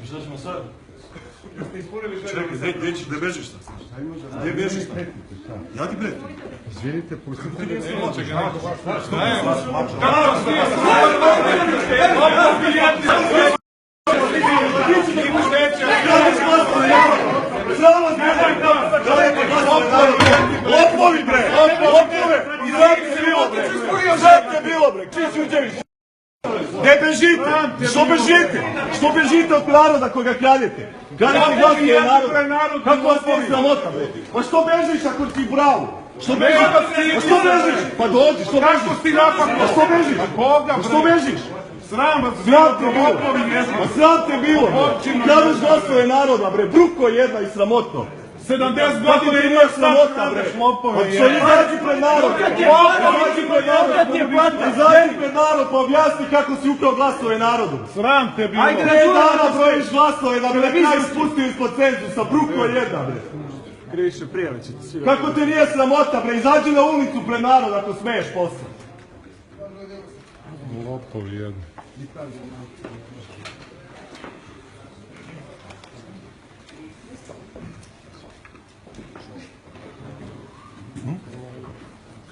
I šta ćemo sad? Čekaj, gdje bežiš sad? Gdje bežiš sad? Ja ti pretim. Izvinite, pustite. Lopovi bre! Lopove! Izradite bilo bre! Čićuđević! Gdje bežite? Što bežite? Što bežite od naroda koga kradete? Kradete glasove naroda. Kako vas nije sramota bre? Pa što bežiš ako ti bravo? Što bežiš? Pa što bežiš? Pa dođi, što bežiš? Pa što bežiš? Pa što bežiš? Sram te bilo! Pa sram te bilo! Kradeš glasove naroda bre, bruko jedna i sramotno! 70 godina nije sramota bre! Pa što izađi pred narod! Izađi pred narod pa objasni kako si ukrao glasove narodu! Sram te bilo! 5 dana brojiš glasove da bi na kraju spustio ispod cenzusa, bruko jedna bre! Kriše, prijave će ti svi. Kako te nije sramota bre, izađi na ulicu pred narod ako smiješ posle! Lopovi jedni.